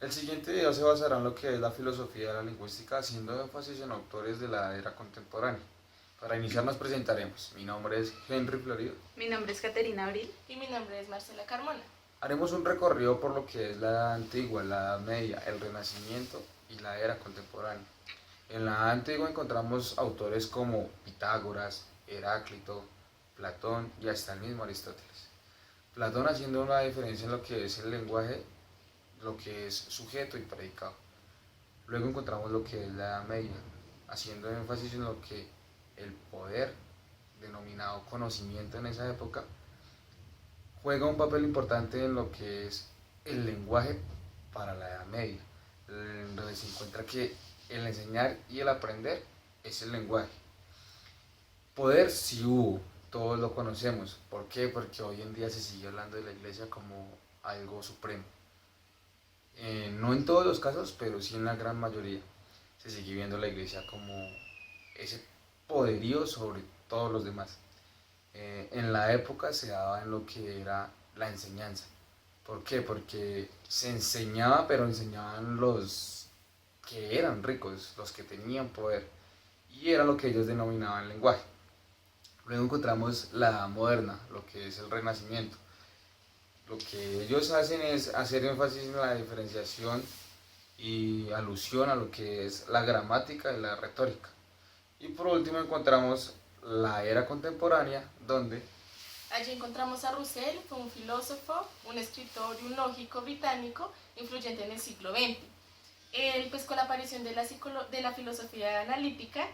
El siguiente video se basará en lo que es la filosofía de la lingüística, haciendo énfasis en autores de la era contemporánea. Para iniciar nos presentaremos. Mi nombre es Henry Florido. Mi nombre es Caterina Abril. Y mi nombre es Marcela Carmona. Haremos un recorrido por lo que es la Edad Antigua, la Edad Media, el Renacimiento y la era contemporánea. En la Edad Antigua encontramos autores como Pitágoras, Heráclito, Platón y hasta el mismo Aristóteles. Platón haciendo una diferencia en lo que es el lenguaje, lo que es sujeto y predicado. Luego encontramos lo que es la Edad Media, haciendo énfasis en lo que el poder, denominado conocimiento en esa época, juega un papel importante en lo que es el lenguaje para la Edad Media, donde se encuentra que el enseñar y el aprender es el lenguaje. Poder sí hubo, todos lo conocemos. ¿Por qué? Porque hoy en día se sigue hablando de la iglesia como algo supremo. No en todos los casos, pero sí en la gran mayoría. Se sigue viendo la iglesia como ese poderío sobre todos los demás. En la época se daba en lo que era la enseñanza. ¿Por qué? Porque se enseñaba, pero enseñaban los que eran ricos, los que tenían poder. Y era lo que ellos denominaban lenguaje. Luego encontramos la edad moderna, lo que es el Renacimiento. Lo que ellos hacen es hacer énfasis en la diferenciación y alusión a lo que es la gramática y la retórica. Y por último encontramos la era contemporánea, donde Allí encontramos a Russell, fue un filósofo, un escritor y un lógico británico influyente en el siglo XX. Él, pues con la aparición de la filosofía analítica,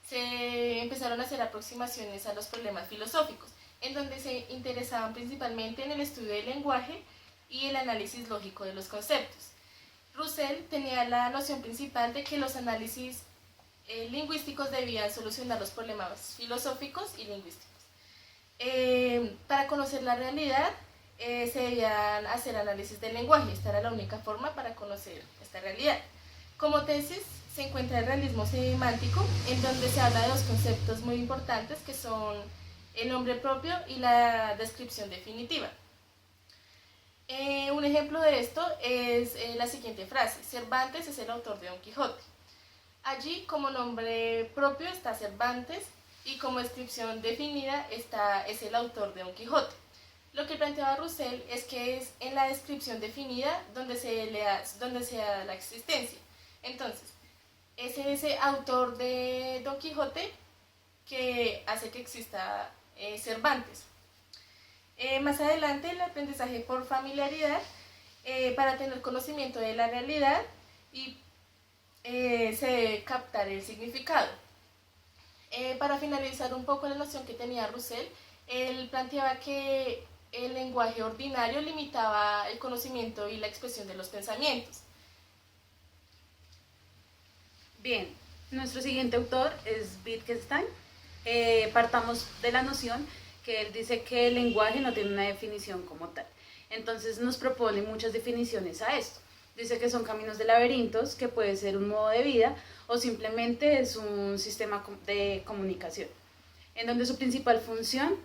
se empezaron a hacer aproximaciones a los problemas filosóficos, en donde se interesaban principalmente en el estudio del lenguaje y el análisis lógico de los conceptos. Russell tenía la noción principal de que los análisis lingüísticos debían solucionar los problemas filosóficos y lingüísticos. Para conocer la realidad se debían hacer análisis del lenguaje. Esta era la única forma para conocer esta realidad. Como tesis se encuentra el realismo semántico, en donde se habla de dos conceptos muy importantes que son el nombre propio y la descripción definitiva. Un ejemplo de esto es la siguiente frase: Cervantes es el autor de Don Quijote. Allí como nombre propio está Cervantes y como descripción definida es el autor de Don Quijote. Lo que planteaba Russell es que es en la descripción definida donde se da la existencia. Entonces, es ese autor de Don Quijote que hace que exista Cervantes. Más adelante, el aprendizaje por familiaridad, para tener conocimiento de la realidad y se debe captar el significado. Para finalizar un poco la noción que tenía Russell, él planteaba que el lenguaje ordinario limitaba el conocimiento y la expresión de los pensamientos. Bien, nuestro siguiente autor es Wittgenstein. Partamos de la noción que él dice que el lenguaje no tiene una definición como tal. Entonces nos propone muchas definiciones a esto. Dice que son caminos de laberintos, que puede ser un modo de vida o simplemente es un sistema de comunicación, en donde su principal función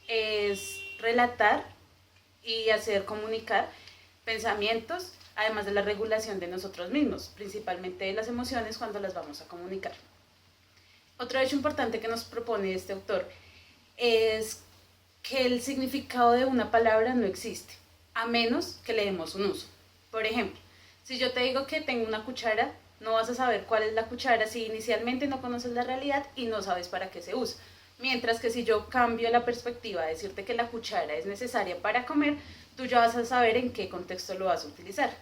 es relatar y hacer comunicar pensamientos, además de la regulación de nosotros mismos, principalmente de las emociones cuando las vamos a comunicar. Otro hecho importante que nos propone este autor es que el significado de una palabra no existe, a menos que le demos un uso. Por ejemplo, si yo te digo que tengo una cuchara, no vas a saber cuál es la cuchara si inicialmente no conoces la realidad y no sabes para qué se usa. Mientras que si yo cambio la perspectiva a decirte que la cuchara es necesaria para comer, tú ya vas a saber en qué contexto lo vas a utilizar.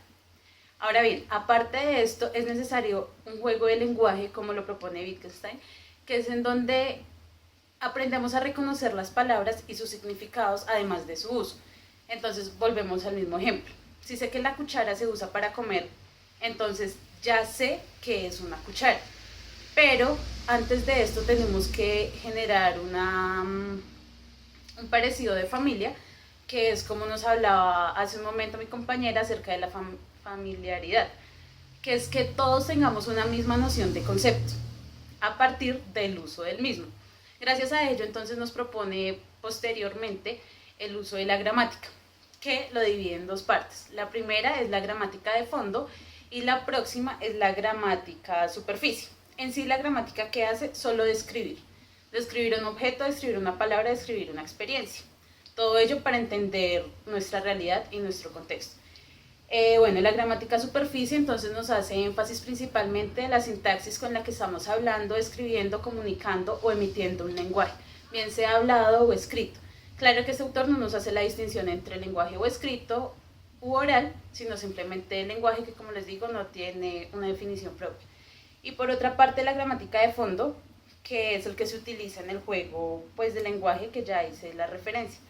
Ahora bien, aparte de esto, es necesario un juego de lenguaje, como lo propone Wittgenstein, que es en donde aprendemos a reconocer las palabras y sus significados, además de su uso. Entonces, volvemos al mismo ejemplo. Si sé que la cuchara se usa para comer, entonces ya sé que es una cuchara. Pero antes de esto tenemos que generar un parecido de familia, que es como nos hablaba hace un momento mi compañera acerca de la familiaridad, que es que todos tengamos una misma noción de concepto a partir del uso del mismo. Gracias a ello, entonces nos propone posteriormente el uso de la gramática. que lo divide en dos partes. La primera es la gramática de fondo y la próxima es la gramática superficie. En sí, la gramática que hace solo describir. Describir un objeto, describir una palabra, describir una experiencia. Todo ello para entender nuestra realidad y nuestro contexto. Bueno, la gramática superficie entonces nos hace énfasis principalmente en la sintaxis con la que estamos hablando, escribiendo, comunicando o emitiendo un lenguaje, bien sea hablado o escrito. Claro que este autor no nos hace la distinción entre lenguaje o escrito u oral, sino simplemente el lenguaje que, como les digo, no tiene una definición propia. Y por otra parte, la gramática de fondo, que es el que se utiliza en el juego pues, del lenguaje que ya hice la referencia.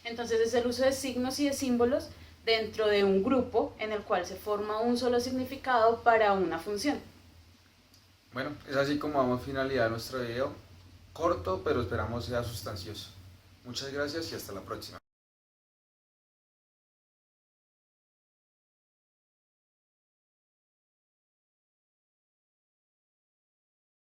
Entonces es el uso de signos y de símbolos dentro de un grupo en el cual se forma un solo significado para una función. Bueno, es así como vamos a finalizar nuestro video, corto pero esperamos sea sustancioso. Muchas gracias y hasta la próxima.